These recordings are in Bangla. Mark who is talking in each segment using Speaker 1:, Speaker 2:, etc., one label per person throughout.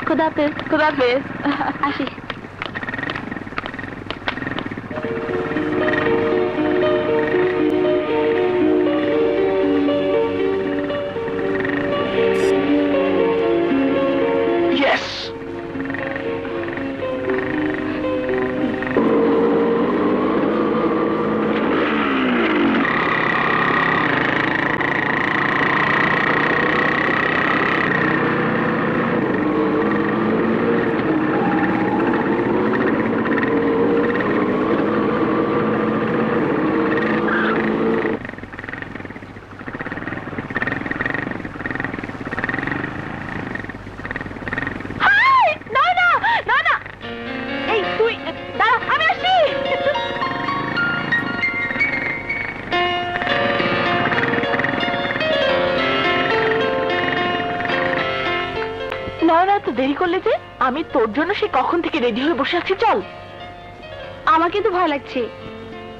Speaker 1: খুদাহাফেজ।
Speaker 2: খুদাহাফেজ।
Speaker 1: আসি।
Speaker 2: Yes! দেরি করলে যে? আমি তোর জন্য সে কখন থেকে রেডি হয়ে বসে আছি। চল।
Speaker 1: আমার কিন্তু ভয় লাগছে।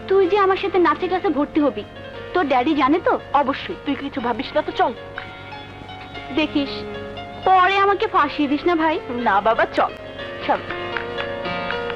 Speaker 1: তুই যে আমার সাথে নাচে ক্লাসে ভর্তি হবি, তোর ড্যাডি জানে তো?
Speaker 2: অবশ্যই, তুই কিছু ভাবিস না তো, চল।
Speaker 1: দেখিস পরে আমাকে ফাঁসিয়ে দিস না ভাই।
Speaker 2: না বাবা, চল চল।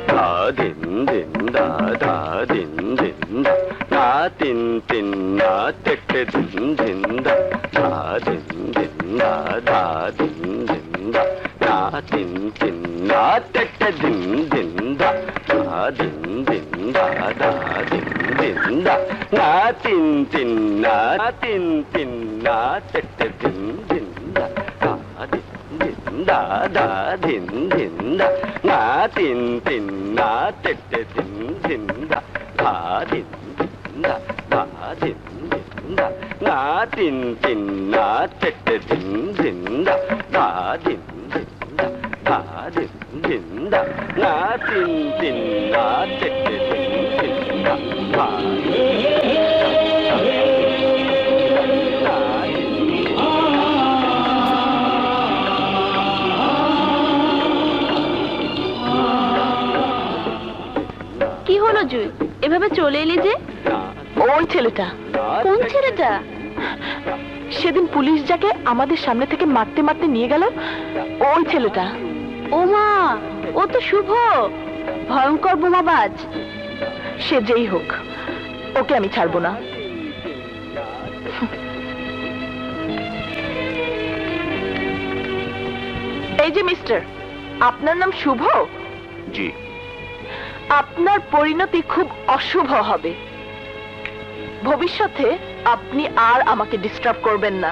Speaker 3: ধা দিন দিন দা ধা দিন দিন দা না তিন তিন না তেটে দিন দিন দা ধা দিন দিন দা ধা দিন দিন দা না তিন তিন না তেটে দিন দিন দা ধা দিন দিন দা ধা দিন দিন দা না তিন তিন না তিন তিন না তেটে দিন দিন দা ধা দিন দিন দা ধা দিন দিন দা না তিন তিন না তেটে দিন দিন দা ধা দিন দিন দা ধা দিন দিন দা না তিন তিন না তেটে দিন দিন দা ধা দিন দিন দা ধা দিন দিন দা না তিন তিন না তেটে দিন দিন দা ধা
Speaker 1: কি হলো জুই, এভাবে চলে এলি যে?
Speaker 2: ওই ছেলেটা।
Speaker 1: কোন ছেলেটা?
Speaker 2: সেদিন পুলিশ যাকে আমাদের সামনে থেকে মারতে মারতে নিয়ে গেল, ওই ছেলেটা।
Speaker 1: ও মা, ও তো শুভ, ভয়ঙ্কর বোমাবাজ।
Speaker 2: সে যেই হোক, ওকে আমি ছাড়বো না। এই যে মিস্টার, আপনার নাম শুভ?
Speaker 3: জি।
Speaker 2: আপনার পরিণতি খুব অশুভ হবে। ভবিষ্যতে আপনি আর আমাকে ডিস্টার্ব করবেন না।